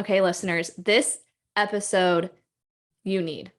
Okay, listeners, this episode you need.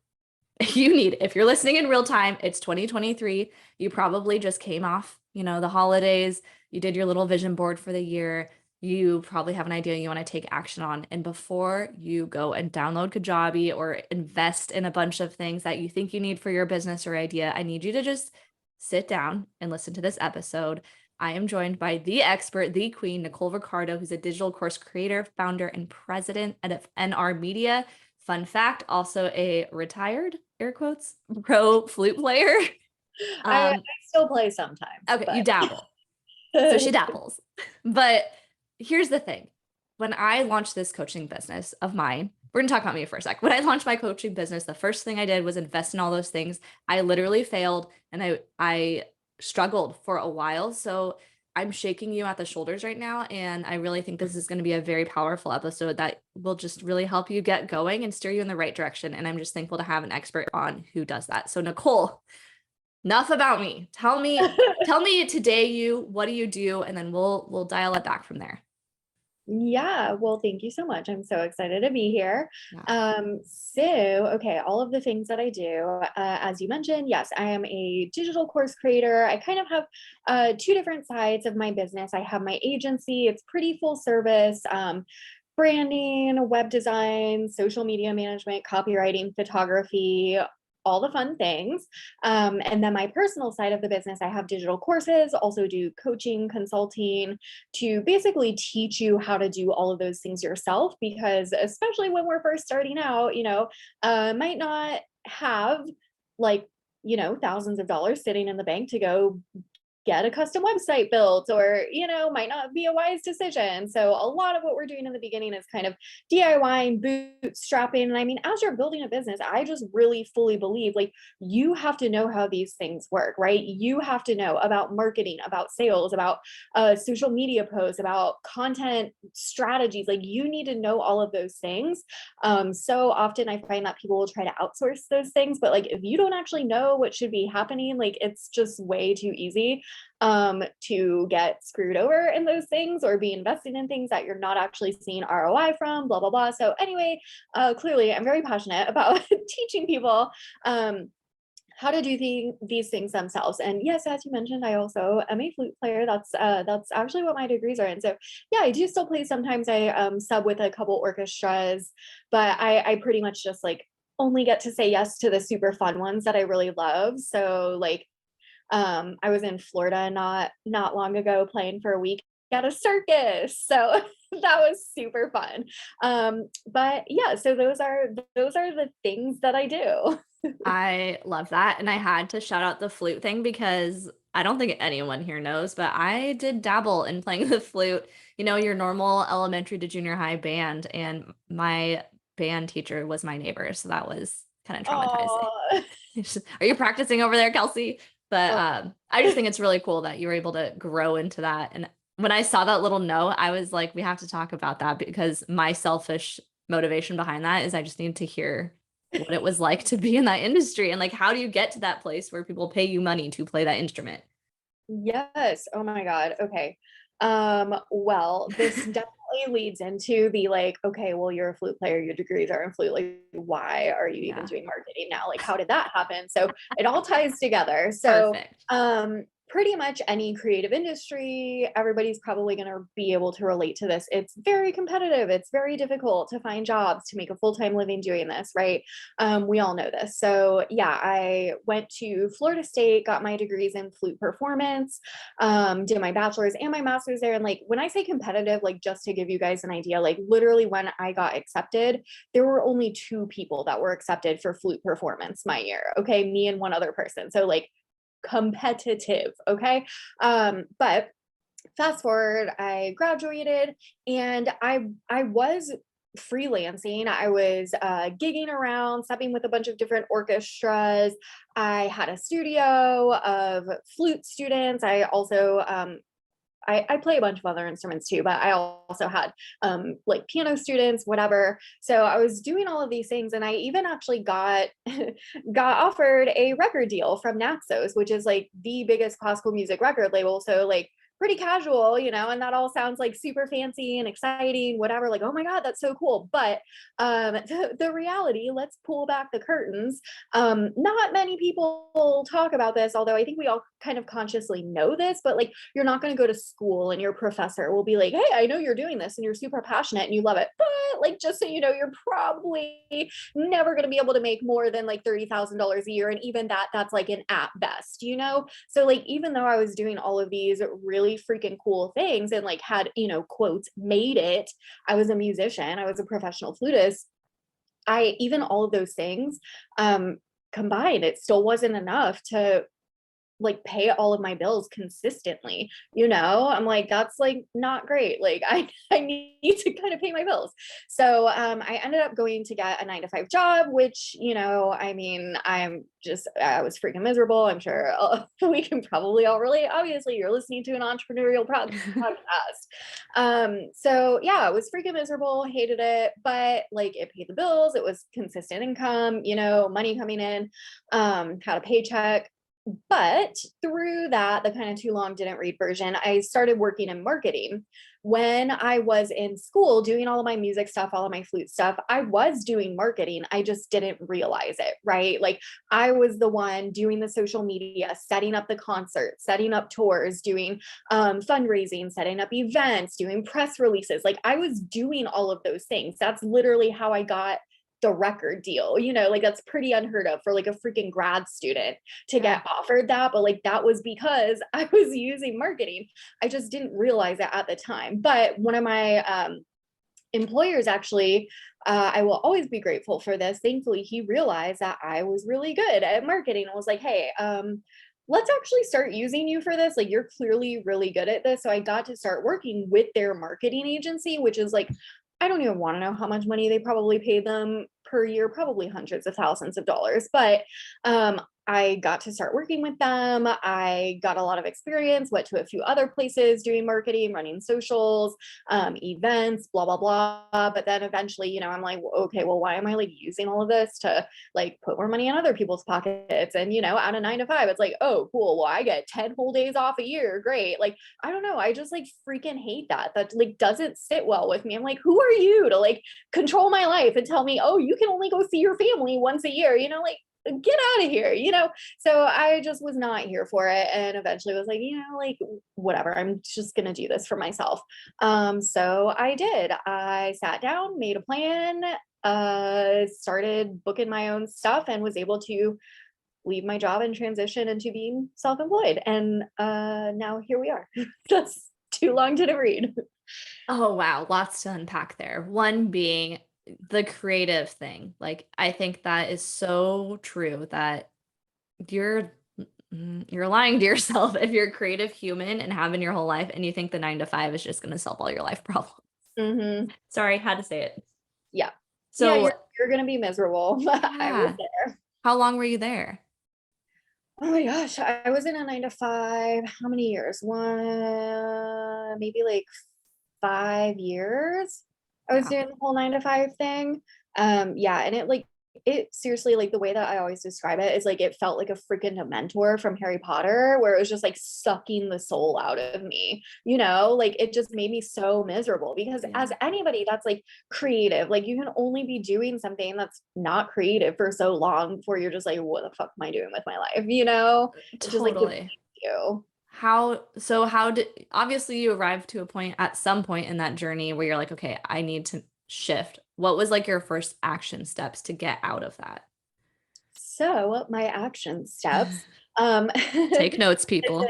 You need, if you're listening in real time, it's 2023. You probably just came off, the holidays. You did your little vision board for the year. You probably have an idea you want to take action on. And before you go and download Kajabi or invest in a bunch of things that you think you need for your business or idea, I need you to just sit down and listen to this episode. I am joined by the expert, the queen, Nicole Riccardo, who's a digital course creator, founder, and president of NR Media. Fun fact, also a retired, air quotes, pro flute player. I still play sometimes. Okay, but. you dabble. So she dabbles. But here's the thing. When I launched this coaching business of mine, we're going to talk about me for a sec. When I launched my coaching business, the first thing I did was invest in all those things. I literally failed and I struggled for a while. So I'm shaking you at the shoulders right now. And I really think this is going to be a very powerful episode that will just really help you get going and steer you in the right direction. And I'm just thankful to have an expert on who does that. So Nicole, enough about me. Tell me today what do you do? And then we'll dial it back from there. Yeah, well, thank you so much. I'm so excited to be here. Yeah. Okay, all of the things that I do, as you mentioned, yes, I am a digital course creator. I kind of have two different sides of my business. I have my agency, it's pretty full service, branding, web design, social media management, copywriting, photography, all the fun things. And then my personal side of the business, I have digital courses, also do coaching, consulting to basically teach you how to do all of those things yourself, because especially when we're first starting out, might not have like, thousands of dollars sitting in the bank to go get a custom website built, or might not be a wise decision. So a lot of what we're doing in the beginning is kind of DIYing, bootstrapping. And I mean, as you're building a business, I just really fully believe like you have to know how these things work, right? You have to know about marketing, about sales, about social media posts, about content strategies. Like you need to know all of those things. So often I find that people will try to outsource those things, but like if you don't actually know what should be happening, like it's just way too easy to get screwed over in those things or be investing in things that you're not actually seeing ROI from, blah, blah, blah. So anyway, clearly I'm very passionate about teaching people how to do these things themselves. And yes, as you mentioned, I also am a flute player. That's actually what my degrees are in. So yeah, I do still play. Sometimes I sub with a couple orchestras, but I pretty much just like only get to say yes to the super fun ones that I really love. So like I was in Florida not long ago playing for a week at a circus. So that was super fun. But yeah, so those are the things that I do. I love that. And I had to shout out the flute thing because I don't think anyone here knows, but I did dabble in playing the flute, your normal elementary to junior high band. And my band teacher was my neighbor. So that was kind of traumatizing. Oh, Are you practicing over there, Kelsey? But I just think it's really cool that you were able to grow into that. And when I saw that little note, I was like, we have to talk about that because my selfish motivation behind that is I just need to hear what it was like to be in that industry and like how do you get to that place where people pay you money to play that instrument? yes. Oh my God. Okay. Well, this definitely leads into the like, okay, well, you're a flute player, your degrees are in flute. Like, why are you even doing marketing now? Like, how did that happen? So it all ties together. So, Perfect. pretty much any creative industry, everybody's probably going to be able to relate to this. It's very competitive. It's very difficult to find jobs to make a full-time living doing this, right? We all know this. So yeah, I went to Florida State, got my degrees in flute performance, did my bachelor's and my master's there. And like, when I say competitive, like just to give you guys an idea, like literally when I got accepted, there were only 2 people that were accepted for flute performance my year. Okay. Me and one other person. So like competitive. Okay. But fast forward, I graduated and I was freelancing. I was gigging around, subbing with a bunch of different orchestras. I had a studio of flute students. I also I play a bunch of other instruments too, but I also had like piano students, whatever. So I was doing all of these things, and I even actually got got offered a record deal from Naxos, which is like the biggest classical music record label. So like pretty casual, you know, and that all sounds like super fancy and exciting, whatever, like, oh my God, that's so cool. But the reality, let's pull back the curtains. Not many people talk about this, although I think we all kind of consciously know this, but like, you're not going to go to school and your professor will be like, hey, I know you're doing this and you're super passionate and you love it. But like, just so you know, you're probably never going to be able to make more than like $30,000 a year. And even that, that's like an at best, you know? So like, even though I was doing all of these really freaking cool things and like had, you know, quotes, made it, I was a musician, I was a professional flutist. Even all of those things combined, it still wasn't enough to like pay all of my bills consistently, you know. I'm like, that's like not great, like I need to kind of pay my bills. So I ended up going to get a 9 to 5 job, which, you know, I mean, I was freaking miserable. I'm sure we can probably all relate. Obviously you're listening to an entrepreneurial podcast. So yeah, I was freaking miserable, hated it, but like it paid the bills, it was consistent income, you know, money coming in, had a paycheck. But through that, the kind of too long didn't read version, I started working in marketing. When I was in school doing all of my music stuff, all of my flute stuff, I was doing marketing. I just didn't realize it, right? Like I was the one doing the social media, setting up the concerts, setting up tours, doing fundraising, setting up events, doing press releases. Like I was doing all of those things. That's literally how I got the record deal, you know, like that's pretty unheard of for like a freaking grad student to get offered that. But like that was because I was using marketing. I just didn't realize it at the time. But one of my employers actually, I will always be grateful for this. Thankfully, he realized that I was really good at marketing and was like, hey, let's actually start using you for this. Like, you're clearly really good at this. So I got to start working with their marketing agency, which is like, I don't even want to know how much money they probably paid them per year, probably hundreds of thousands of dollars. But I got to start working with them. I got a lot of experience, went to a few other places doing marketing, running socials, events, blah, blah, blah. But then eventually, you know, I'm like, okay, well, why am I like using all of this to like put more money in other people's pockets? And, you know, out of 9 to 5, it's like, oh, cool. Well, I get 10 whole days off a year. Great. Like, I don't know. I just like freaking hate that. That like doesn't sit well with me. I'm like, who are you to like control my life and tell me, oh, you can only go see your family once a year, you know, like get out of here, you know? So I just was not here for it. And eventually was like, you know, like whatever, I'm just going to do this for myself. So I did, I sat down, made a plan, started booking my own stuff and was able to leave my job and transition into being self-employed. And now here we are. That's too long to read. Oh, wow. Lots to unpack there. One being the creative thing. Like, I think that is so true that you're you're lying to yourself if you're a creative human and having your whole life and you think the 9 to 5 is just going to solve all your life problems. Mm-hmm. Sorry, had to say it. Yeah. So, yeah, you're going to be miserable. I was yeah. there. How long were you there? Oh my gosh, I was in a 9 to 5. How many years? One, maybe like 5 years. I was Yeah. doing the whole 9 to 5 thing. Yeah, and it seriously, like the way that I always describe it is like it felt like a freaking Dementor from Harry Potter, where it was just like sucking the soul out of me, you know, like it just made me so miserable because as anybody that's like creative, like you can only be doing something that's not creative for so long before you're just like, what the fuck am I doing with my life? You know, it just like Totally. you. How did obviously you arrived to a point at some point in that journey where you're like, okay, I need to shift. What was like your first action steps to get out of that? So my action steps. Um, Take notes, people.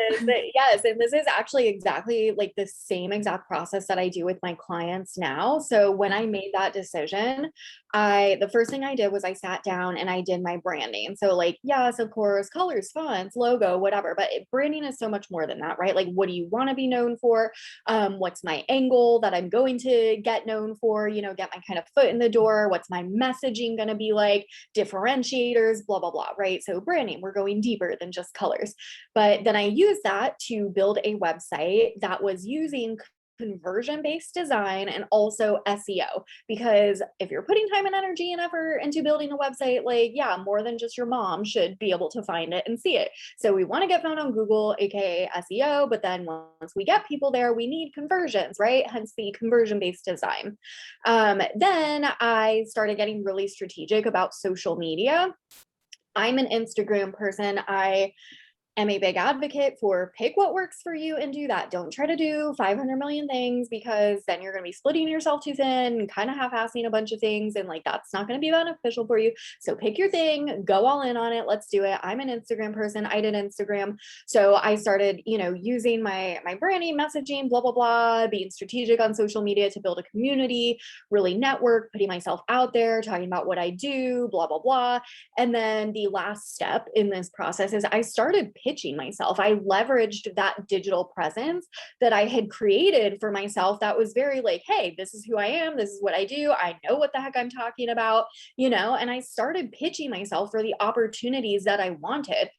yes, and this is actually exactly like the same exact process that I do with my clients now. So when I made that decision, the first thing I did was I sat down and I did my branding. So like, yes, of course, colors, fonts, logo, whatever, but branding is so much more than that, right? Like, what do you want to be known for? What's my angle that I'm going to get known for, you know, get my kind of foot in the door? What's my messaging going to be like? Differentiators, blah, blah, blah, right? So branding, we're going deeper than just colors. But then I used that to build a website that was using conversion-based design and also SEO. Because if you're putting time and energy and effort into building a website, like, yeah, more than just your mom should be able to find it and see it. So we want to get found on Google, aka SEO, but then once we get people there, we need conversions, right? Hence the conversion-based design. Then I started getting really strategic about social media. I'm an Instagram person. I am a big advocate for pick what works for you and do that. Don't try to do 500 million things, because then you're going to be splitting yourself too thin and kind of half-assing a bunch of things. And like, that's not going to be beneficial for you. So pick your thing, go all in on it. Let's do it. I'm an Instagram person. I did Instagram. So I started, using my branding, messaging, blah, blah, blah, being strategic on social media to build a community, really network, putting myself out there, talking about what I do, blah, blah, blah. And then the last step in this process is I started pitching myself. I leveraged that digital presence that I had created for myself that was very like, hey, this is who I am. This is what I do. I know what the heck I'm talking about, and I started pitching myself for the opportunities that I wanted.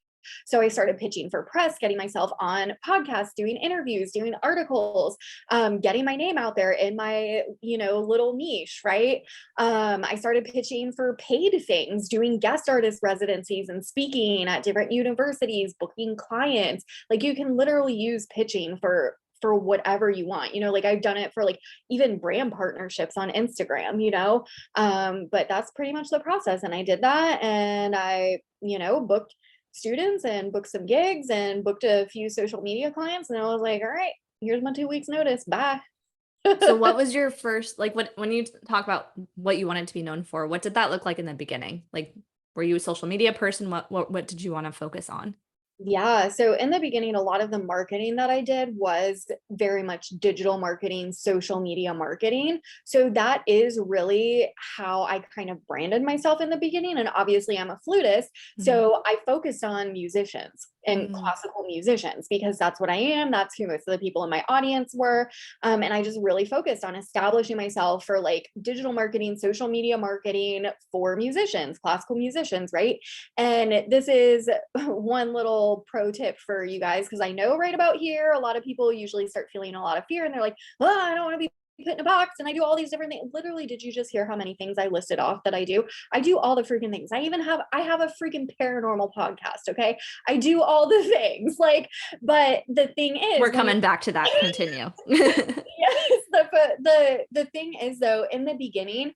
So I started pitching for press, getting myself on podcasts, doing interviews, doing articles, getting my name out there in my, little niche, right? I started pitching for paid things, doing guest artist residencies and speaking at different universities, booking clients. Like, you can literally use pitching for whatever you want, like I've done it for like even brand partnerships on Instagram, but that's pretty much the process. And I did that, and I, booked students and booked some gigs and booked a few social media clients. And I was like, all right, here's my 2 weeks notice. Bye. So what was your first, like, when you talk about what you wanted to be known for, what did that look like in the beginning? Like, were you a social media person? What did you want to focus on? Yeah. So in the beginning, a lot of the marketing that I did was very much digital marketing, social media marketing. So that is really how I kind of branded myself in the beginning. And obviously, I'm a flutist. So I focused on musicians and Mm. classical musicians, because that's what I am. That's who most of the people in my audience were. And I just really focused on establishing myself for like digital marketing, social media marketing for musicians, classical musicians, right? And this is one little pro tip for you guys, because I know right about here, a lot of people usually start feeling a lot of fear and they're like, oh, I don't want to be put in a box and I do all these different things. Literally, did you just hear how many things I listed off that I do? I do all the freaking things. I have a freaking paranormal podcast. Okay. I do all the things, like, but the thing is, We're coming back to that. Continue. yes, the thing is though, in the beginning,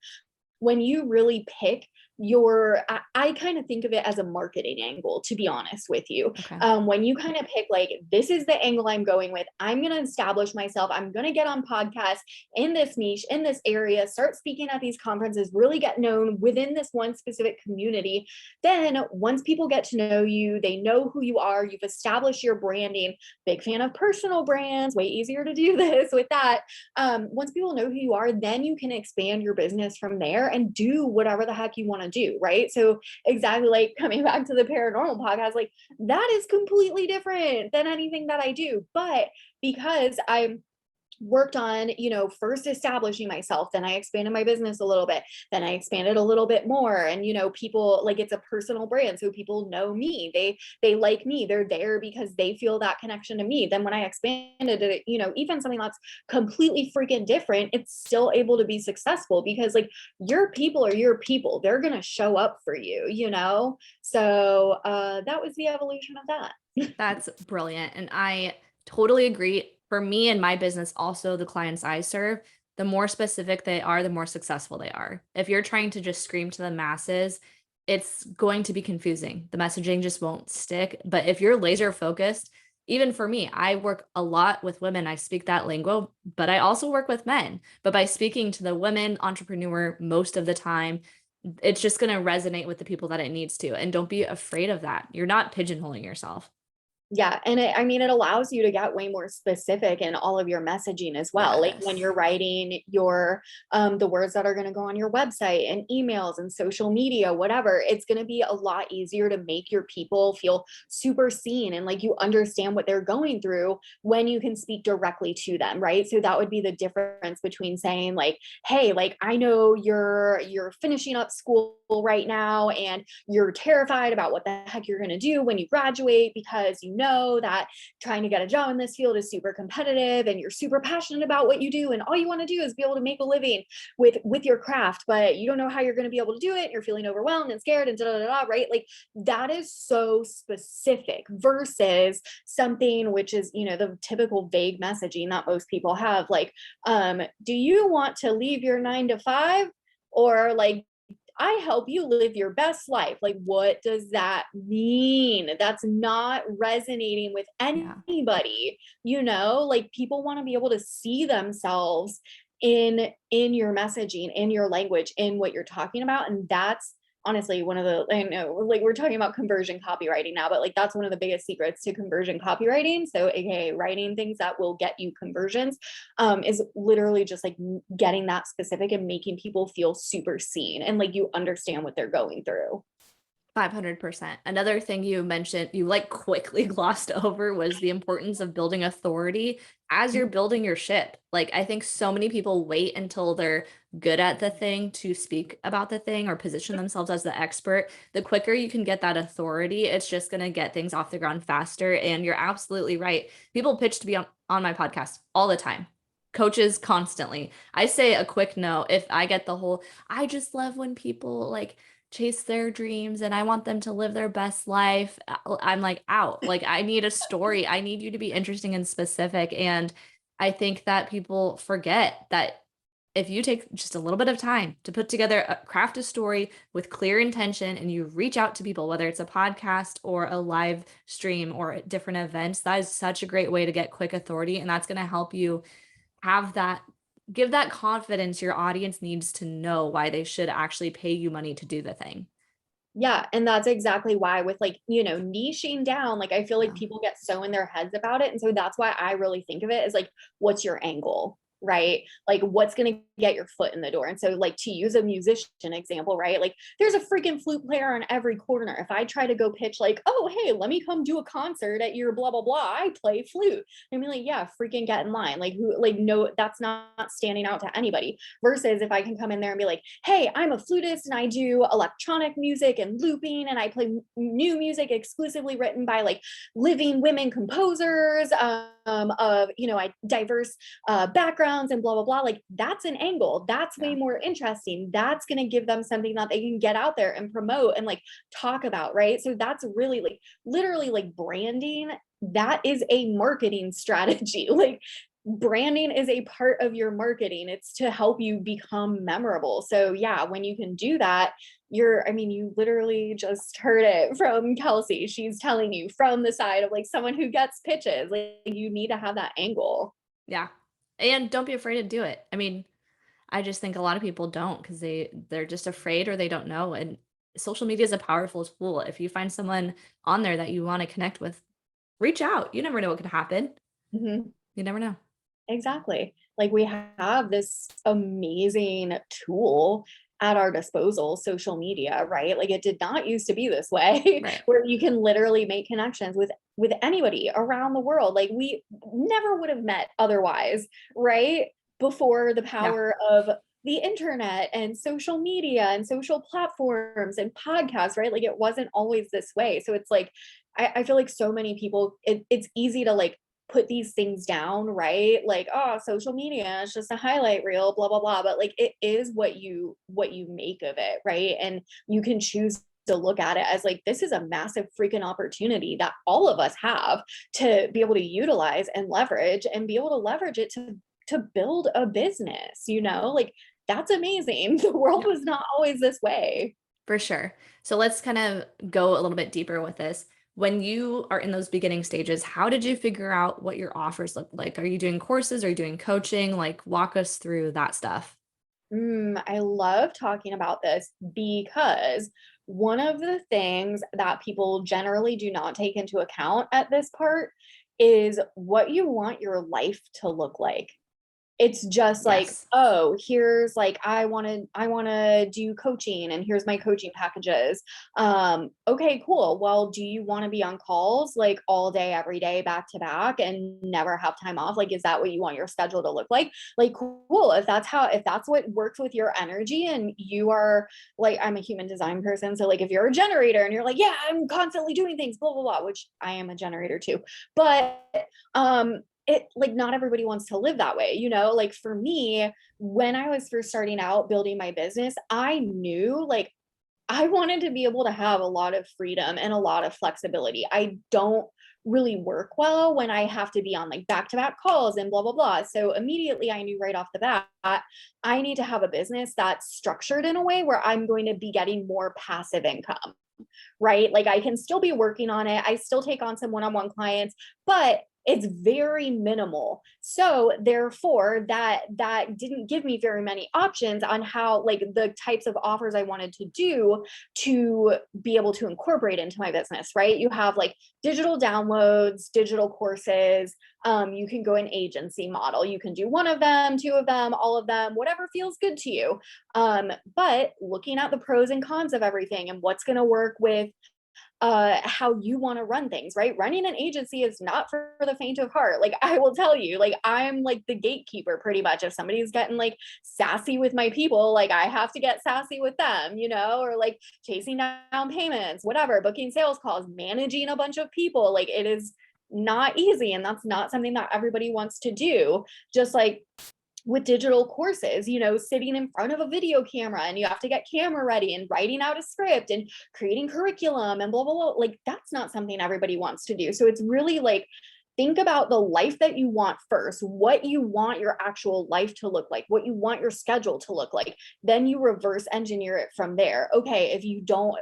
when you really pick I kind of think of it as a marketing angle, to be honest with you. Okay. When you kind of pick like, this is the angle I'm going with, I'm going to establish myself, I'm going to get on podcasts in this niche, in this area, start speaking at these conferences, really get known within this one specific community. Then once people get to know you, they know who you are, you've established your branding. Big fan of personal brands, way easier to do this with that. Once people know who you are, then you can expand your business from there and do whatever the heck you want to do, right? So exactly, like coming back to the paranormal podcast, like that is completely different than anything that I do. But because I'm worked on, first establishing myself, then I expanded my business a little bit, then I expanded a little bit more. And, people, like, it's a personal brand. So people know me, they like me, they're there because they feel that connection to me. Then when I expanded it, even something that's completely freaking different, it's still able to be successful, because like, your people are your people, they're going to show up for you, So that was the evolution of that. That's brilliant. And I totally agree. For me and my business, also the clients I serve, the more specific they are, the more successful they are. If you're trying to just scream to the masses, it's going to be confusing. The messaging just won't stick. But if you're laser focused, even for me, I work a lot with women. I speak that lingo, but I also work with men. But by speaking to the women entrepreneur most of the time, it's just going to resonate with the people that it needs to. And don't be afraid of that. You're not pigeonholing yourself. Yeah, and it allows you to get way more specific in all of your messaging as well. Like when Yes. you're writing your the words that are going to go on your website and emails and social media, whatever, it's going to be a lot easier to make your people feel super seen and like you understand what they're going through when you can speak directly to them, right? So that would be the difference between saying like, "Hey, like I know you're finishing up school right now and you're terrified about what the heck you're going to do when you graduate because you know that trying to get a job in this field is super competitive and you're super passionate about what you do and all you want to do is be able to make a living with your craft, but you don't know how you're going to be able to do it. You're feeling overwhelmed and scared and right? Like that is so specific versus something which is, the typical vague messaging that most people have. Like, do you want to leave your 9 to 5? Or like, I help you live your best life. Like, what does that mean? That's not resonating with Yeah. anybody, like people want to be able to see themselves in your messaging, in your language, in what you're talking about. And that's honestly one of the, I know, like we're talking about conversion copywriting now, but like that's one of the biggest secrets to conversion copywriting. So aka writing things that will get you conversions, is literally just like getting that specific and making people feel super seen and like you understand what they're going through. 500%. Another thing you mentioned, you like quickly glossed over, was the importance of building authority as you're building your ship. Like, I think so many people wait until they're good at the thing to speak about the thing or position themselves as the expert. The quicker you can get that authority, it's just going to get things off the ground faster. And you're absolutely right. People pitch to be on my podcast all the time. Coaches constantly. I say a quick no if I get the whole, I just love when people like chase their dreams and I want them to live their best life. I'm like out. Like I need a story. I need you to be interesting and specific. And I think that people forget that if you take just a little bit of time to put together craft a story with clear intention and you reach out to people, whether it's a podcast or a live stream or different events, that is such a great way to get quick authority. And that's going to help you have that, give that confidence your audience needs to know why they should actually pay you money to do the thing. Yeah. And that's exactly why with like, niching down, like I feel like Yeah. people get so in their heads about it. And so that's why I really think of it as like, what's your angle? Right? Like what's going to get your foot in the door. And so like to use a musician example, right? Like there's a freaking flute player on every corner. If I try to go pitch like, oh, hey, let me come do a concert at your blah, blah, blah, I play flute. I mean, like, yeah, freaking get in line. Like who, like, no, that's not standing out to anybody versus if I can come in there and be like, hey, I'm a flutist and I do electronic music and looping and I play new music exclusively written by like living women composers, of, I diverse backgrounds and blah, blah, blah. Like that's an angle. That's way Yeah. more interesting. That's going to give them something that they can get out there and promote and like talk about. Right. So that's really like literally like branding. That is a marketing strategy. Like branding is a part of your marketing. It's to help you become memorable. So yeah, when you can do that, you literally just heard it from Kelsey. She's telling you from the side of like someone who gets pitches, like you need to have that angle. Yeah. And don't be afraid to do it. I mean, I just think a lot of people don't because they're just afraid or they don't know. And social media is a powerful tool. If you find someone on there that you want to connect with, reach out. You never know what could happen. Mhm. You never know. Exactly. Like we have this amazing tool at our disposal, social media, right? Like it did not used to be this way Right. where you can literally make connections with anybody around the world. Like we never would have met otherwise, right? Before the Yeah. power of the internet and social media and social platforms and podcasts, right? Like it wasn't always this way. So it's like I feel like so many people it's easy to like put these things down, right? Like, oh, social media is just a highlight reel, blah, blah, blah. But like it is what you make of it, right? And you can choose to look at it as like this is a massive freaking opportunity that all of us have to be able to utilize and leverage and be able to leverage it to build a business, like that's amazing. The world Yeah. was not always this way. For sure. So let's kind of go a little bit deeper with this. When you are in those beginning stages, how did you figure out what your offers look like? Are you doing courses? Are you doing coaching? Like, walk us through that stuff. I love talking about this because one of the things that people generally do not take into account at this part is what you want your life to look like. It's just like, Yes. oh, here's like, I want to do coaching and here's my coaching packages. Okay, cool. Well, do you want to be on calls like all day, every day, back to back and never have time off? Like, is that what you want your schedule to look like? Like, cool. If that's what works with your energy and you are like, I'm a human design person. So like, if you're a generator and you're like, yeah, I'm constantly doing things, blah, blah, blah, which I am a generator too. But, it like not everybody wants to live that way, you know? Like for me, when I was first starting out building my business, I knew like I wanted to be able to have a lot of freedom and a lot of flexibility. I don't really work well when I have to be on like back to back calls and blah, blah, blah. So immediately I knew right off the bat, I need to have a business that's structured in a way where I'm going to be getting more passive income, right? Like I can still be working on it. I still take on some one-on-one clients, but it's very minimal. So therefore that didn't give me very many options on how like the types of offers I wanted to do to be able to incorporate into my business, right? You have like digital downloads, digital courses, you can go an agency model. You can do one of them, two of them, all of them, whatever feels good to you. But looking at the pros and cons of everything and what's going to work with how you want to run things, right? Running an agency is not for the faint of heart. Like I will tell you, like I'm like the gatekeeper pretty much. If somebody's getting like sassy with my people, like I have to get sassy with them, you know, or like chasing down payments, whatever, booking sales calls, managing a bunch of people. Like it is not easy, and that's not something that everybody wants to do. Just like with digital courses, you know, sitting in front of a video camera and you have to get camera ready and writing out a script and creating curriculum and blah, blah, blah. Like that's not something everybody wants to do. So it's really like, think about the life that you want first, what you want your actual life to look like, what you want your schedule to look like. Then you reverse engineer it from there. Okay, if you don't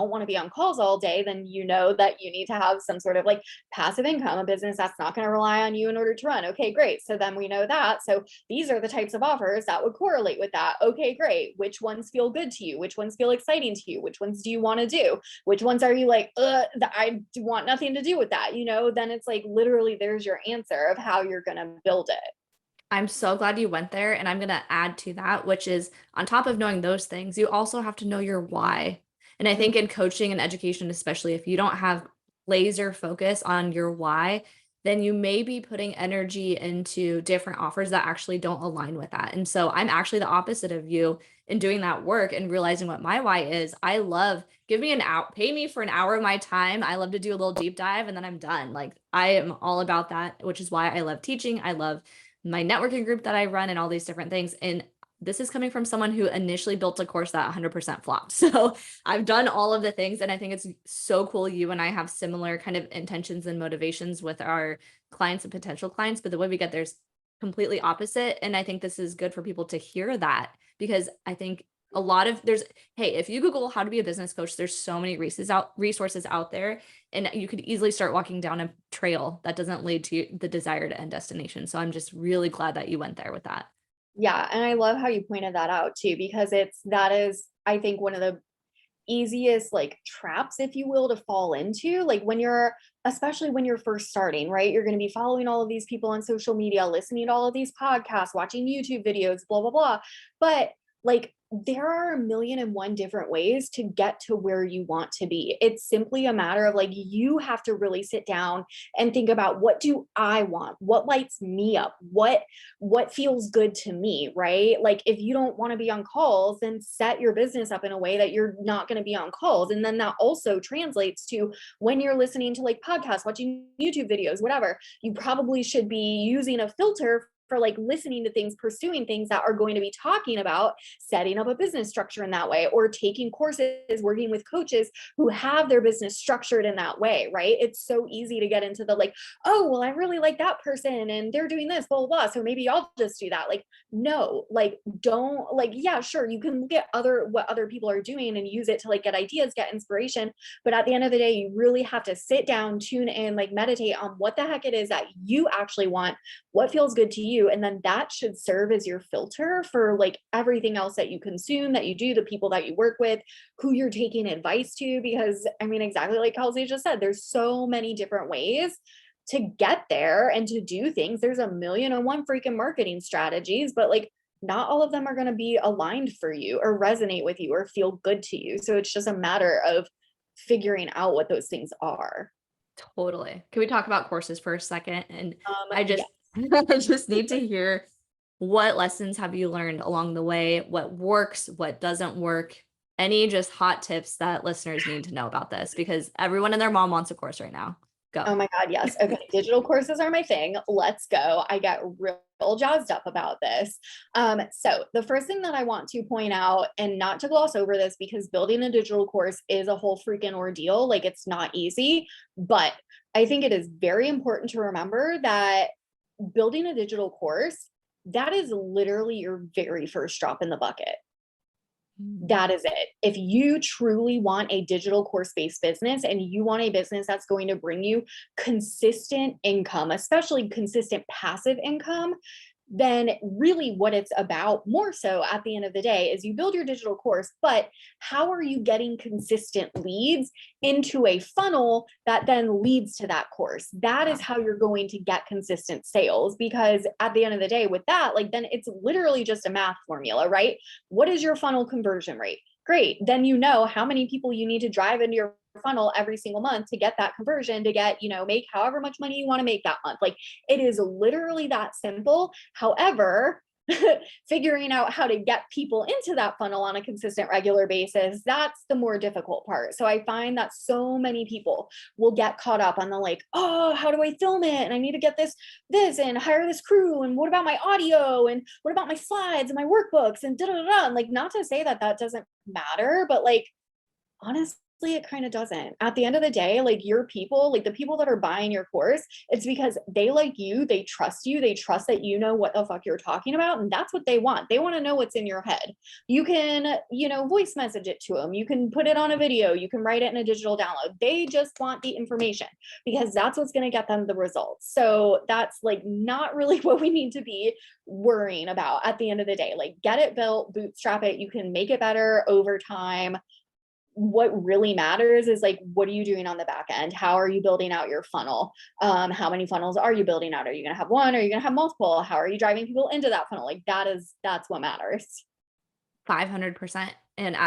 want to be on calls all day, then you know that you need to have some sort of like passive income, a business that's not going to rely on you in order to run. Okay, great. So then we know that. So these are the types of offers that would correlate with that. Okay, great. Which ones feel good to you? Which ones feel exciting to you? Which ones do you want to do? Which ones are you like, I want nothing to do with that? You know, then it's like literally there's your answer of how you're going to build it. I'm so glad you went there. And I'm going to add to that, which is on top of knowing those things, you also have to know your why. And I think in coaching and education, especially if you don't have laser focus on your why, then you may be putting energy into different offers that actually don't align with that. And so I'm actually the opposite of you in doing that work and realizing what my why is. I love, give me an hour, pay me for an hour of my time. I love to do a little deep dive and then I'm done. Like I am all about that, which is why I love teaching. I love my networking group that I run and all these different things. And this is coming from someone who initially built a course that 100% flopped. So I've done all of the things. And I think it's so cool. You and I have similar kind of intentions and motivations with our clients and potential clients, but the way we get there is completely opposite. And I think this is good for people to hear that because I think a lot of hey, if you Google how to be a business coach, there's so many resources out there, and you could easily start walking down a trail that doesn't lead to the desired end destination. So I'm just really glad that you went there with that. Yeah, and I love how you pointed that out too, because that is, I think, one of the easiest like traps, if you will, to fall into. Like when you're, especially when you're first starting, right? You're going to be following all of these people on social media, listening to all of these podcasts, watching YouTube videos, blah, blah, blah. But like there are a million and one different ways to get to where you want to be. It's simply a matter of like, you have to really sit down and think about, what do I want? What lights me up? What feels good to me, right? Like if you don't want to be on calls, then set your business up in a way that you're not going to be on calls. And then that also translates to when you're listening to like podcasts, watching YouTube videos, whatever, you probably should be using a filter for like listening to things, pursuing things that are going to be talking about setting up a business structure in that way, or taking courses, working with coaches who have their business structured in that way, right? It's so easy to get into the like, oh, well, I really like that person and they're doing this, blah, blah, blah. So maybe I'll just do that. Like, no, like, don't like, yeah, sure. You can look at what other people are doing and use it to like get ideas, get inspiration. But at the end of the day, you really have to sit down, tune in, like meditate on what the heck it is that you actually want, what feels good to you. And then that should serve as your filter for like everything else that you consume, that you do, the people that you work with, who you're taking advice to. Because I mean, exactly like Kelsey just said, there's so many different ways to get there and to do things. There's a million and one freaking marketing strategies, but like not all of them are going to be aligned for you or resonate with you or feel good to you. So it's just a matter of figuring out what those things are. Totally. Can we talk about courses for a second? And I Yes. just I just need to hear, what lessons have you learned along the way? What works, what doesn't work? Any just hot tips that listeners need to know about this, because everyone and their mom wants a course right now. Go. Oh my God, yes. Okay, digital courses are my thing. Let's go. I get real jazzed up about this. So the first thing that I want to point out, and not to gloss over this, because building a digital course is a whole freaking ordeal. Like, it's not easy, but I think it is very important to remember that building a digital course, that is literally your very first drop in the bucket. That is it. If you truly want a digital course-based business and you want a business that's going to bring you consistent income, especially consistent passive income, then really what it's about more so at the end of the day is you build your digital course, but how are you getting consistent leads into a funnel that then leads to that course? That is how you're going to get consistent sales, because at the end of the day with that, like, then it's literally just a math formula, right? What is your funnel conversion rate? Great. Then you know how many people you need to drive into your funnel every single month to get that conversion, to get, make however much money you want to make that month. Like, it is literally that simple. However, figuring out how to get people into that funnel on a consistent, regular basis, that's the more difficult part. So I find that so many people will get caught up on the like, oh, how do I film it? And I need to get this and hire this crew. And what about my audio? And what about my slides and my workbooks and da da da. And like, not to say that that doesn't matter, but like, honestly, it kind of doesn't. At the end of the day, like, your people, like the people that are buying your course, it's because they like you, they trust that you know what the fuck you're talking about. And that's what they want. They want to know what's in your head. You can, voice message it to them. You can put it on a video. You can write it in a digital download. They just want the information because that's what's going to get them the results. So that's like not really what we need to be worrying about at the end of the day. Like, get it built, bootstrap it. You can make it better over time. What really matters is like, what are you doing on the back end? How are you building out your funnel? How many funnels are you building out? Are you going to have one? Are you going to have multiple? How are you driving people into that funnel? Like, that's what matters. 500%. And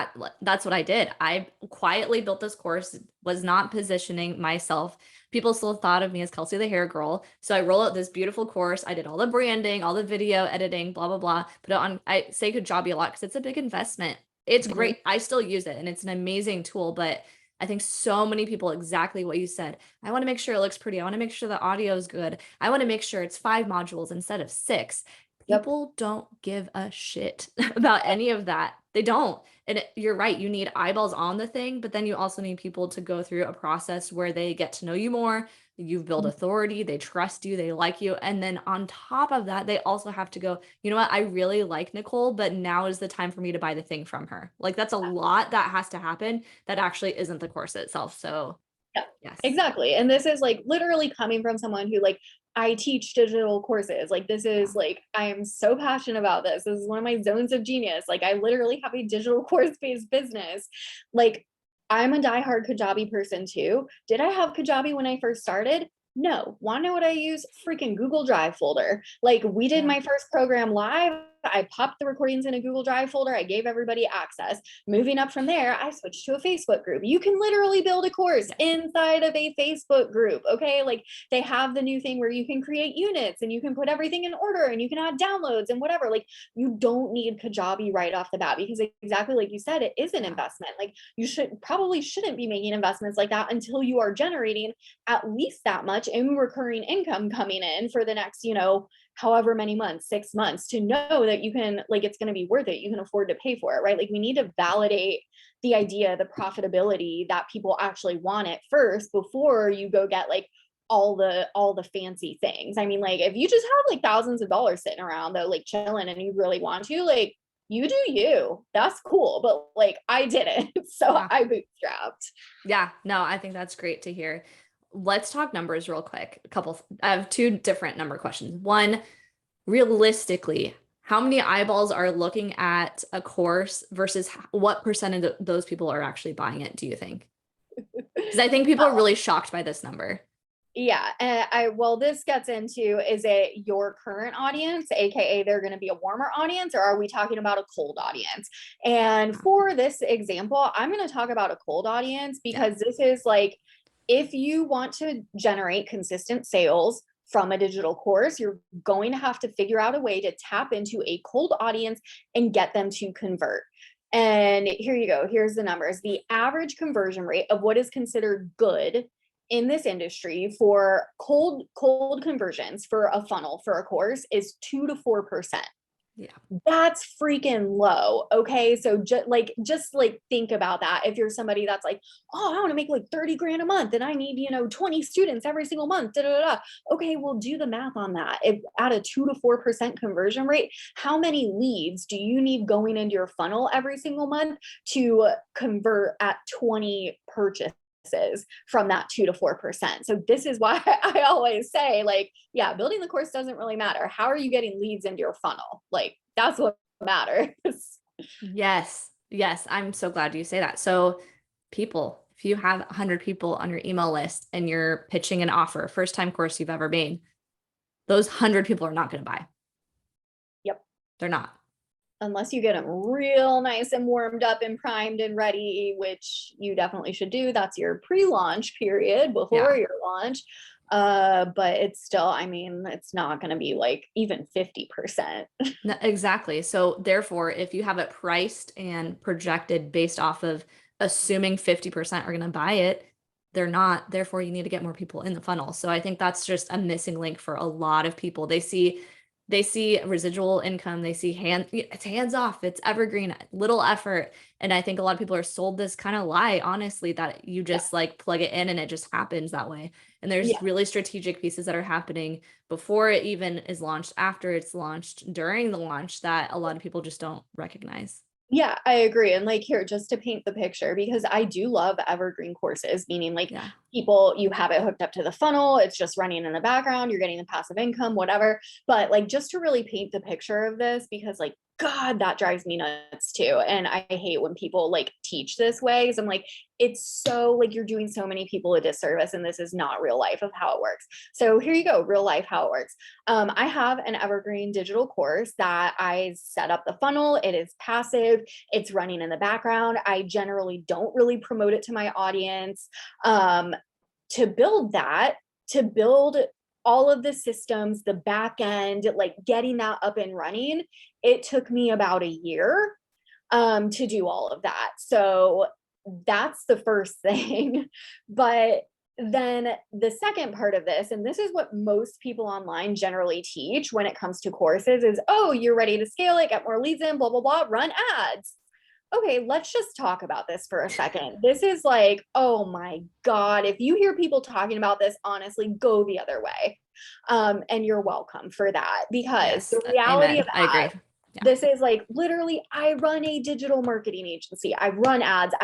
that's what I did. I quietly built this course, was not positioning myself. People still thought of me as Kelsey the hair girl. So I roll out this beautiful course. I did all the branding, all the video editing, blah, blah, blah. Put it on, I say Kajabi a lot because it's a big investment. It's great. I still use it and it's an amazing tool, but I think so many people, exactly what you said. I want to make sure it looks pretty. I want to make sure the audio is good. I want to make sure it's 5 modules instead of 6. People don't give a shit about any of that. They don't. And you're right. You need eyeballs on the thing, but then you also need people to go through a process where they get to know you more. You've built authority. They trust you. They like you. And then on top of that, they also have to go, you know what? I really like Nicole, but now is the time for me to buy the thing from her. Like, that's a lot that has to happen. That actually isn't the course itself. So Yeah, yes, exactly. And this is like literally coming from someone who, like, I teach digital courses. Like, this is like, I am so passionate about this. This is one of my zones of genius. Like, I literally have a digital course-based business. Like, I'm a diehard Kajabi person too. Did I have Kajabi when I first started? No. Want to know what I use? Freaking Google Drive folder. Like, we did my first program live. I popped the recordings in a Google Drive folder. I gave everybody access. Moving up from there, I switched to a Facebook group. You can literally build a course inside of a Facebook group. Okay. Like, they have the new thing where you can create units and you can put everything in order and you can add downloads and whatever. Like, you don't need Kajabi right off the bat, because exactly like you said, it is an investment. Like, you shouldn't be making investments like that until you are generating at least that much in recurring income coming in for the next, however many months, 6 months, to know that you can, like, it's going to be worth it. You can afford to pay for it, right? Like, we need to validate the idea, the profitability that people actually want it first before you go get like all the fancy things. I mean, like, if you just have like thousands of dollars sitting around though, like chilling, and you really want to, like, you do you, that's cool. But like, I didn't. So I bootstrapped. Yeah, no, I think that's great to hear. Let's talk numbers real quick. I have 2 different number questions. One, realistically, how many eyeballs are looking at a course versus what percentage of those people are actually buying it, do you think? Because I think people are really shocked by this number. Yeah, and well, this gets into, is it your current audience, aka they're going to be a warmer audience, or are we talking about a cold audience? And for this example, I'm going to talk about a cold audience Yeah. because this is like, if you want to generate consistent sales from a digital course, you're going to have to figure out a way to tap into a cold audience and get them to convert. And here you go. Here's the numbers. The average conversion rate of what is considered good in this industry for cold conversions for a funnel for a course is 2 to 4%. Yeah. That's freaking low. Okay. So just like think about that. If you're somebody that's like, oh, I want to make like 30 grand a month and I need, 20 students every single month. Da, da, da, da. Okay, we'll do the math on that. If at a 2 to 4% conversion rate, how many leads do you need going into your funnel every single month to convert at 20 purchases from that 2 to 4%? So this is why I always say, like, yeah, building the course doesn't really matter. How are you getting leads into your funnel? Like, that's what matters. Yes. Yes. I'm so glad you say that. So people, if you have 100 people on your email list and you're pitching an offer, first time course you've ever made, those 100 people are not going to buy. Yep. They're not. Unless you get them real nice and warmed up and primed and ready, which you definitely should do. That's your pre-launch period before Yeah. your launch. But it's still, I mean, it's not going to be like even 50%. No, exactly. So therefore, if you have it priced and projected based off of assuming 50% are going to buy it, they're not. Therefore, you need to get more people in the funnel. So I think that's just a missing link for a lot of people. They see residual income, they see it's hands off, it's evergreen, little effort. And I think a lot of people are sold this kind of lie, honestly, that you Yeah. just like plug it in and it just happens that way. And there's Yeah. really strategic pieces that are happening before it even is launched, after it's launched, during the launch, that a lot of people just don't recognize. Yeah, I agree. And like here, just to paint the picture, because I do love evergreen courses, meaning like Yeah. people, you have it hooked up to the funnel, it's just running in the background, you're getting the passive income, whatever. But like just to really paint the picture of this, because like, God, that drives me nuts too. And I hate when people like teach this way. So I'm like, it's so like you're doing so many people a disservice, and this is not real life of how it works. So here you go, real life how it works. I have an evergreen digital course that I set up the funnel. It is passive. It's running in the background. I generally don't really promote it to my audience. To build that, to build all of the systems, the back end, like getting that up and running, it took me about a year to do all of that. So that's the first thing. But then the second part of this, and this is what most people online generally teach when it comes to courses, is, oh, you're ready to scale it, get more leads in, blah, blah, blah, run ads. Okay, let's just talk about this for a second. This is like, oh my God, if you hear people talking about this, honestly, go the other way. And you're welcome for that, because Yes. the reality of Amen. I agree. ads, Yeah. this is like literally, I run a digital marketing agency. I run ads.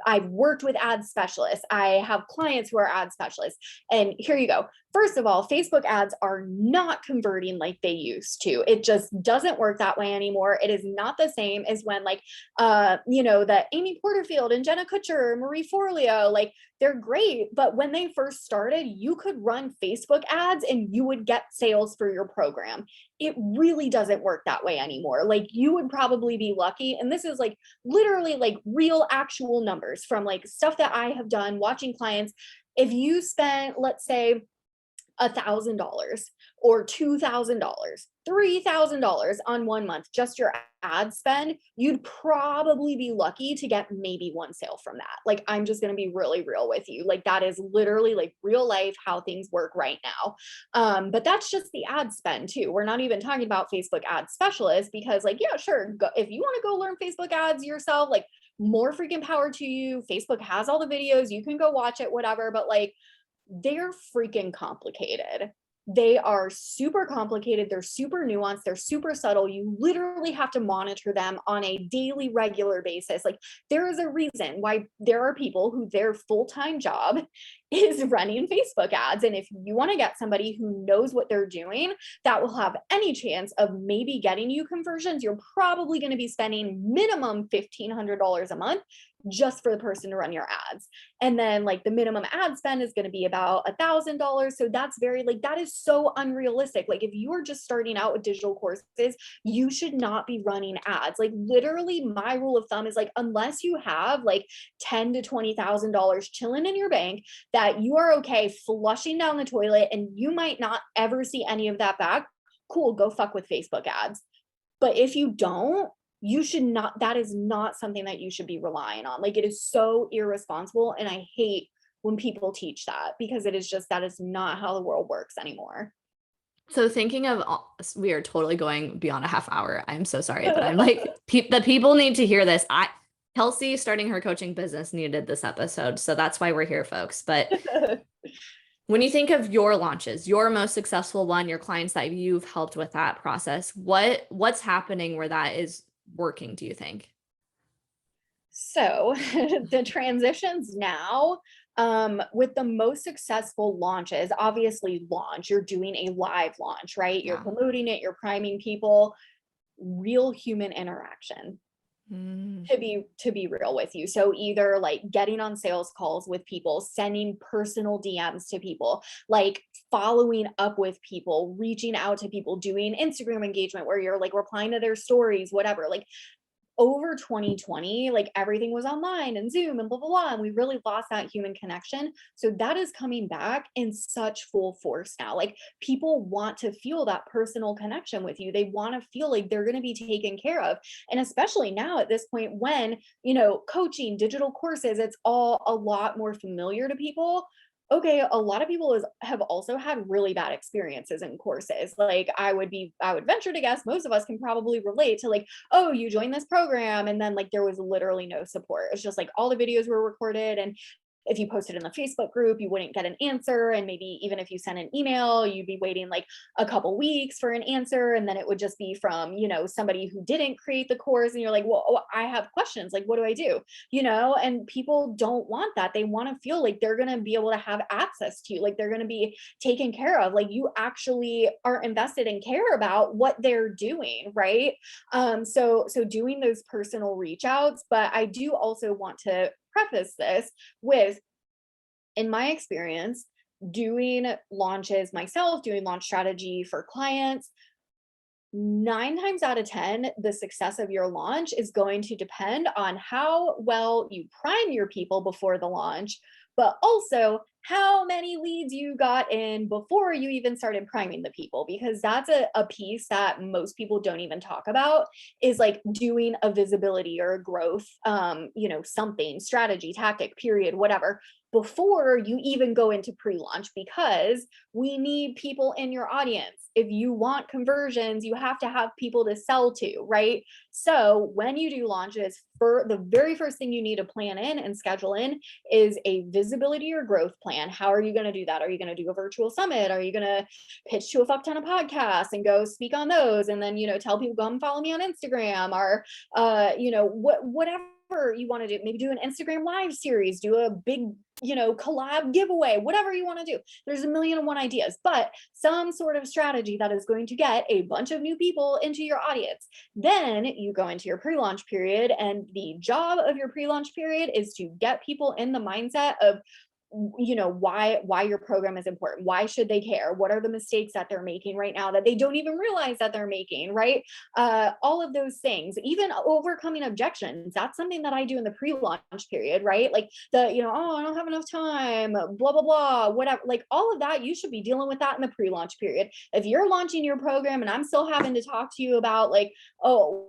I've worked with ad specialists. I have clients who are ad specialists. And here you go. First of all, Facebook ads are not converting like they used to. It just doesn't work that way anymore. It is not the same as when like the Amy Porterfield and Jenna Kutcher, Marie Forleo, like they're great. But when they first started, you could run Facebook ads and you would get sales for your program. It really doesn't work that way anymore. Like you would probably be lucky. And this is like literally like real actual numbers from like stuff that I have done watching clients. If you spent, let's say, $1,000 or $2,000, $3,000 on 1 month, just your ad spend, you'd probably be lucky to get maybe one sale from that. Like, I'm just going to be really real with you. Like, that is literally like real life, how things work right now. But that's just the ad spend too. We're not even talking about Facebook ad specialists, because like, yeah, sure. If you want to go learn Facebook ads yourself, like more freaking power to you. Facebook has all the videos. You can go watch it, whatever. But like, they're freaking complicated. They are super complicated. They're super nuanced. They're super subtle. You literally have to monitor them on a daily, regular basis. Like, there is a reason why there are people who their full-time job is running Facebook ads. And if you want to get somebody who knows what they're doing, that will have any chance of maybe getting you conversions, you're probably going to be spending minimum $1,500 a month just for the person to run your ads. And then like the minimum ad spend is going to be about $1,000. So that's very like, that is so unrealistic. Like if you are just starting out with digital courses, you should not be running ads. Like literally my rule of thumb is like, unless you have like $10,000 to $20,000 chilling in your bank that you are okay flushing down the toilet and you might not ever see any of that back, cool, go fuck with Facebook ads. But if you don't, you should not, that is not something that you should be relying on. Like it is so irresponsible. And I hate when people teach that because it is just, that is not how the world works anymore. So thinking of, we are totally going beyond a half hour. I'm so sorry, but I'm like, the people need to hear this. Kelsey starting her coaching business needed this episode. So that's why we're here, folks. But when you think of your launches, your most successful one, your clients that you've helped with that process, what's happening where that is working, do you think? So the transitions now, with the most successful launches, obviously launch, you're doing a live launch, right? You're promoting it, you're priming people, real human interaction. To be real with you. So either like getting on sales calls with people, sending personal DMs to people, like following up with people, reaching out to people, doing Instagram engagement where you're like replying to their stories, whatever. Like over 2020, like everything was online and Zoom and blah, blah, blah. And we really lost that human connection. So that is coming back in such full force now. Like people want to feel that personal connection with you. They want to feel like they're going to be taken care of. And especially now at this point when, you know, coaching, digital courses, it's all a lot more familiar to people. Okay, a lot of people have also had really bad experiences in courses. Like I would venture to guess most of us can probably relate to like, oh, you joined this program and then like there was literally no support. It's just like all the videos were recorded and if you posted in the Facebook group, you wouldn't get an answer. And maybe even if you sent an email, you'd be waiting like a couple weeks for an answer. And then it would just be from, you know, somebody who didn't create the course. And you're like, well, oh, I have questions. Like, what do I do? You know, and people don't want that. They want to feel like they're going to be able to have access to you, like they're going to be taken care of, like you actually are invested and care about what they're doing. Right. So doing those personal reach outs, but I do also want to preface this with, in my experience, doing launches myself, doing launch strategy for clients, 9 times out of 10, the success of your launch is going to depend on how well you prime your people before the launch, but also how many leads you got in before you even started priming the people, because that's a piece that most people don't even talk about, is like doing a visibility or a growth, you know, something, strategy, tactic, period, whatever, before you even go into pre-launch, because we need people in your audience. If you want conversions, you have to have people to sell to, right? So when you do launches, for the very first thing you need to plan in and schedule in is a visibility or growth plan. How are you going to do that? Are you going to do a virtual summit? Are you going to pitch to a fuck ton of podcasts and go speak on those? And then, you know, tell people, come follow me on Instagram, or, you know, whatever you want to do. Maybe do an Instagram live series, do a big, you know, collab giveaway, whatever you want to do. There's a million and one ideas, but some sort of strategy that is going to get a bunch of new people into your audience. Then you go into your pre-launch period, and the job of your pre-launch period is to get people in the mindset of, you know, why your program is important. Why should they care? What are the mistakes that they're making right now that they don't even realize that they're making, right? All of those things, even overcoming objections, that's something that I do in the pre-launch period, right? Like the, you know, oh, I don't have enough time, blah, blah, blah, whatever. Like all of that, you should be dealing with that in the pre-launch period. If you're launching your program and I'm still having to talk to you about like, oh,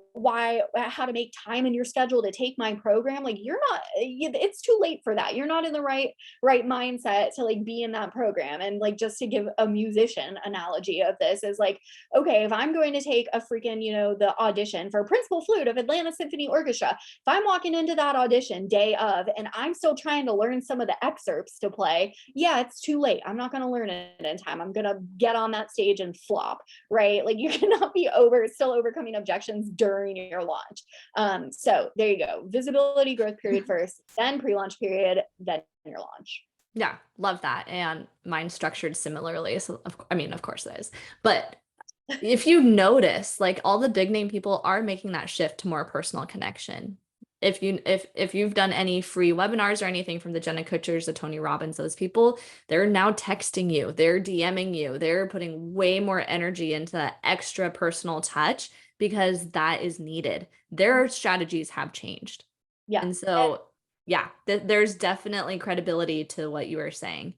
how to make time in your schedule to take my program, like you're not, it's too late for that. You're not in the right mindset to like be in that program. And like, just to give a musician analogy of this is like, okay, if I'm going to take a freaking, you know, the audition for principal flute of Atlanta Symphony Orchestra, if I'm walking into that audition day of and I'm still trying to learn some of the excerpts to play, yeah, it's too late. I'm not going to learn it in time. I'm going to get on that stage and flop, right? Like you cannot be still overcoming objections during your launch. So there you go. Visibility, growth period first, then pre-launch period, then your launch. Yeah, love that. And mine's structured similarly. So, I mean, of course it is. But if you notice, like all the big name people are making that shift to more personal connection. if you've done any free webinars or anything from the Jenna Kutchers, the Tony Robbins, those people, they're now texting you, they're DMing you, they're putting way more energy into that extra personal touch because that is needed. Their strategies have changed. Yeah. And so, yeah, there's definitely credibility to what you are saying.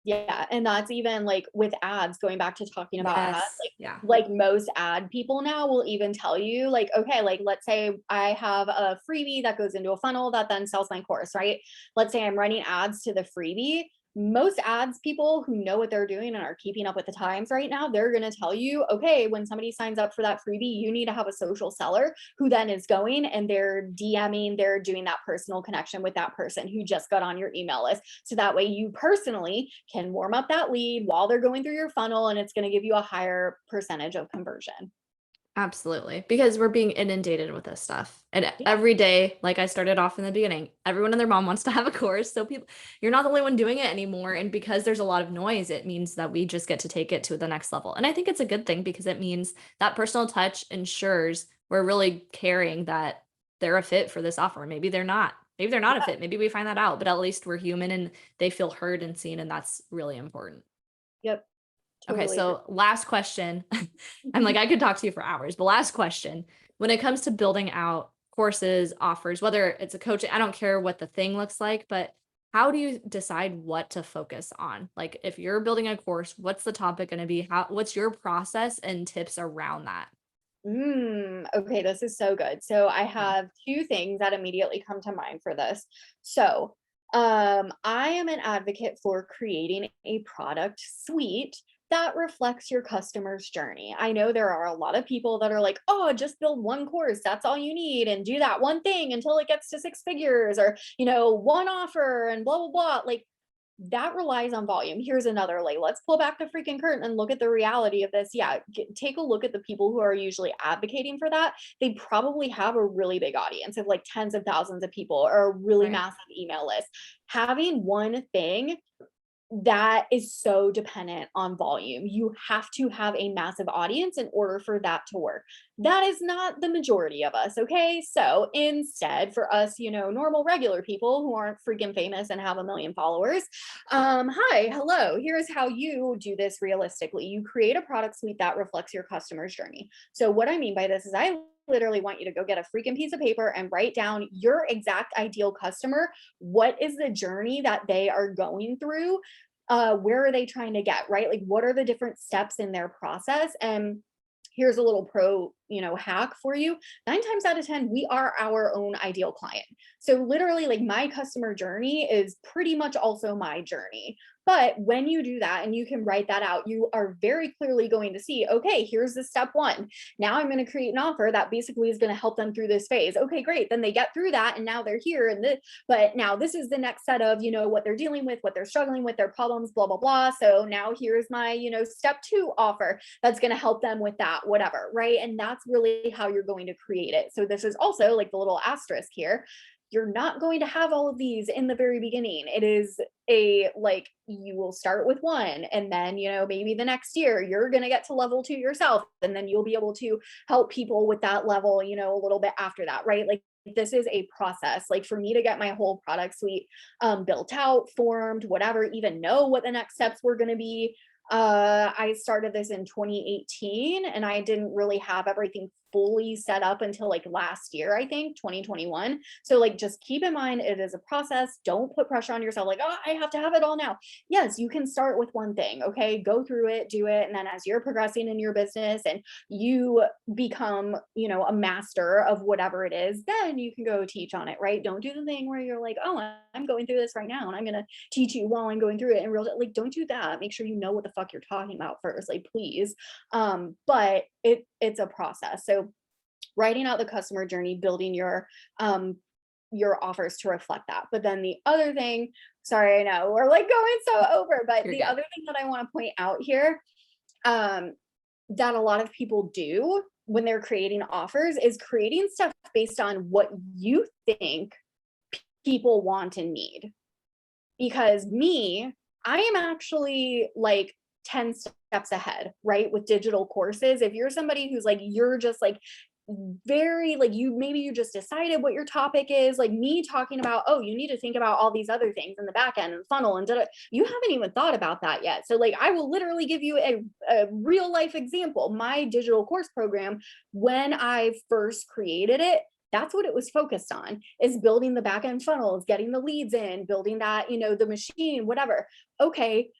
Yeah, and that's even like with ads, going back to talking about ads, Yes. Yeah. like most ad people now will even tell you like, okay, like let's say I have a freebie that goes into a funnel that then sells my course, right? Let's say I'm running ads to the freebie. Most ads people who know what they're doing and are keeping up with the times right now, they're going to tell you, okay, when somebody signs up for that freebie, you need to have a social seller who then is going and they're DMing, they're doing that personal connection with that person who just got on your email list. So that way you personally can warm up that lead while they're going through your funnel, and it's going to give you a higher percentage of conversion. Absolutely. Because we're being inundated with this stuff. And Yeah. every day, like I started off in the beginning, everyone and their mom wants to have a course. So people, you're not the only one doing it anymore. And because there's a lot of noise, it means that we just get to take it to the next level. And I think it's a good thing because it means that personal touch ensures we're really caring that they're a fit for this offer. Maybe they're not. Maybe they're not a fit. Maybe we find that out, but at least we're human and they feel heard and seen. And that's really important. Yep. Okay, Totally agree. so last question. I'm like, I could talk to you for hours, but last question. When it comes to building out courses, offers, whether it's a coach, I don't care what the thing looks like, but how do you decide what to focus on? Like if you're building a course, what's the topic going to be? What's your process and tips around that? Okay, this is so good. So I Yeah. have two things that immediately come to mind for this. So, I am an advocate for creating a product suite that reflects your customer's journey. I know there are a lot of people that are like, "Oh, just build one course. That's all you need and do that one thing until it gets to six figures or, one offer and blah blah blah." Like that relies on volume. Here's another, like, let's pull back the freaking curtain and look at the reality of this. Yeah, take a look at the people who are usually advocating for that. They probably have a really big audience of like tens of thousands of people or a really Right. massive email list. Having one thing that is so dependent on volume. You have to have a massive audience in order for that to work. That is not the majority of us, okay? So instead, for us, normal, regular people who aren't freaking famous and have a million followers, hi, hello. Here's how you do this realistically. You create a product suite that reflects your customer's journey. So what I mean by this is I literally want you to go get a freaking piece of paper and write down your exact ideal customer. What is the journey that they are going through? Where are they trying to get, right? Like, what are the different steps in their process? And here's a little pro, hack for you. 9 times out of 10, we are our own ideal client. So literally, like, my customer journey is pretty much also my journey. But when you do that and you can write that out, you are very clearly going to see, okay, here's the step one. Now I'm going to create an offer that basically is going to help them through this phase. Okay, great. Then they get through that and now they're here. But now this is the next set of, what they're dealing with, what they're struggling with, their problems, blah, blah, blah. So now here's my, step two offer that's going to help them with that, whatever, right? And that's really how you're going to create it. So this is also like the little asterisk here. You're not going to have all of these in the very beginning. It is like you will start with one and then, maybe the next year you're going to get to level two yourself. And then you'll be able to help people with that level, a little bit after that, right? Like this is a process. Like for me to get my whole product suite built out, formed, whatever, even know what the next steps were going to be. I started this in 2018 and I didn't really have everything fully set up until like last year, I think 2021. So like just keep in mind it is a process. Don't put pressure on yourself like, oh, I have to have it all now. Yes, you can start with one thing, okay? Go through it, do it, and then as you're progressing in your business and you become, a master of whatever it is, then you can go teach on it, right? Don't do the thing where you're like, oh, I'm going through this right now and I'm going to teach you while I'm going through it in real, like don't do that. Make sure you know what the fuck you're talking about first, like please. But it's a process. So writing out the customer journey, building your offers to reflect that. But then the other thing, sorry, I know we're like going so over, but You're the good. other thing that I want to point out here, that a lot of people do when they're creating offers is creating stuff based on what you think people want and need. Because I am actually like 10 steps ahead, right? With digital courses. If you're somebody who's like, you're just like very like maybe you just decided what your topic is, like me talking about, oh, you need to think about all these other things in the back end and funnel and you haven't even thought about that yet. So like I will literally give you a real life example. My digital course program, when I first created it, that's what it was focused on, is building the back end funnels, getting the leads in, building that, the machine, whatever. Okay,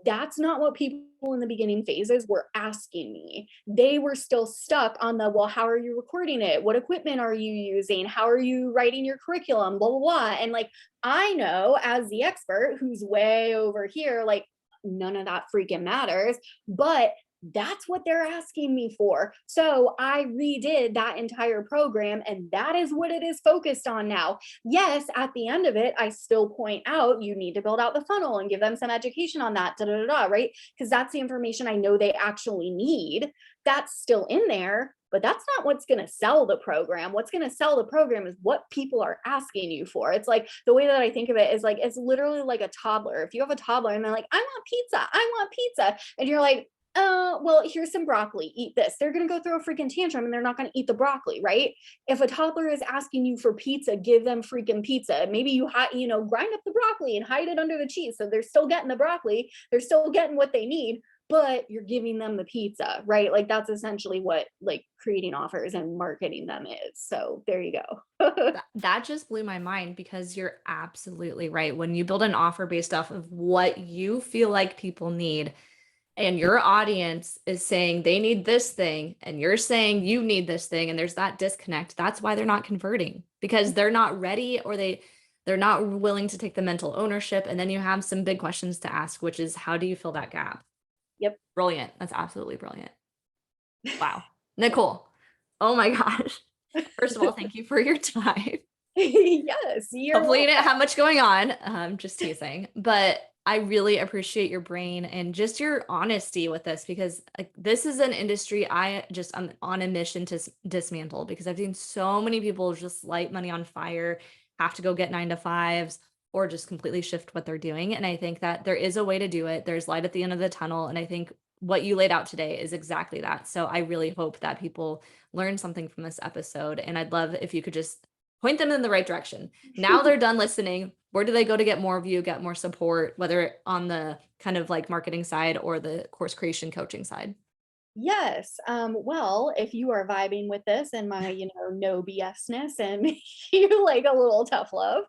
that's not what people in the beginning phases were asking me. They were still stuck on the, well, how are you recording it? What equipment are you using? How are you writing your curriculum? Blah, blah, blah. And like, I know as the expert who's way over here, like, none of that freaking matters. But that's what they're asking me for. So I redid that entire program, and that is what it is focused on now. Yes, at the end of it, I still point out you need to build out the funnel and give them some education on that, right? Because that's the information I know they actually need. That's still in there, but that's not what's going to sell the program. What's going to sell the program is what people are asking you for. It's like the way that I think of it is like, it's literally like a toddler. If you have a toddler and they're like, I want pizza. And you're like, well, here's some broccoli, eat this. They're going to go through a freaking tantrum and they're not going to eat the broccoli, right? If a toddler is asking you for pizza, give them freaking pizza. Maybe you grind up the broccoli and hide it under the cheese. So they're still getting the broccoli. They're still getting what they need, but you're giving them the pizza, right? Like that's essentially what like creating offers and marketing them is. So there you go. That just blew my mind because you're absolutely right. When you build an offer based off of what you feel like people need, and your audience is saying they need this thing, and you're saying you need this thing, and there's that disconnect, that's why they're not converting, because they're not ready, or they're not willing to take the mental ownership. And then you have some big questions to ask, which is, how do you fill that gap? Yep. Brilliant. That's absolutely brilliant. Wow. Nicole, oh my gosh. First of all, thank you for your time. Yes, Hopefully you didn't have much going on. Just teasing. But I really appreciate your brain and just your honesty with this, because like, this is an industry I'm on a mission to dismantle, because I've seen so many people just light money on fire, have to go get 9 to 5s, or just completely shift what they're doing. And I think that there is a way to do it. There's light at the end of the tunnel. And I think what you laid out today is exactly that. So I really hope that people learn something from this episode. And I'd love if you could just point them in the right direction. Now they're done listening. Where do they go to get more of you, get more support, whether on the kind of like marketing side or the course creation coaching side? Yes. Well, if you are vibing with this and my, no BSness and you like a little tough love,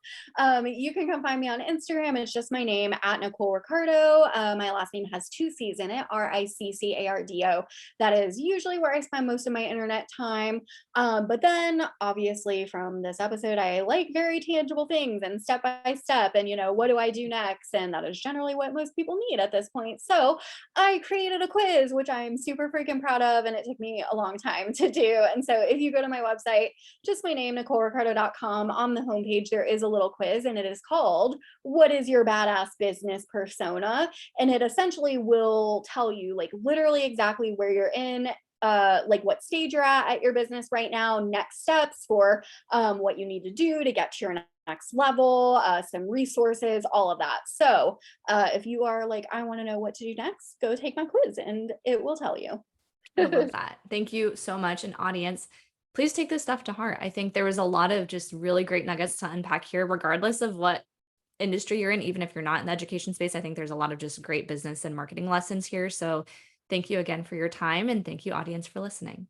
you can come find me on Instagram. It's just my name at Nicole Riccardo. My last name has 2 C's in it, Riccardo. That is usually where I spend most of my internet time. But then obviously from this episode, I like very tangible things and step by step and, what do I do next? And that is generally what most people need at this point. So I created a quiz, which I'm super freaking proud of, and it took me a long time to do. And so if you go to my website, just my name, NicoleRiccardo.com, on the homepage, there is a little quiz, and it is called, What is Your Badass Business Persona? And it essentially will tell you like literally exactly where you're in, like what stage you're at your business right now, next steps for what you need to do to get to your next level, some resources, all of that. So if you are like, I want to know what to do next, go take my quiz and it will tell you. I love that. Thank you so much. And audience, please take this stuff to heart. I think there was a lot of just really great nuggets to unpack here, regardless of what industry you're in. Even if you're not in the education space, I think there's a lot of just great business and marketing lessons here. So thank you again for your time. And thank you, audience, for listening.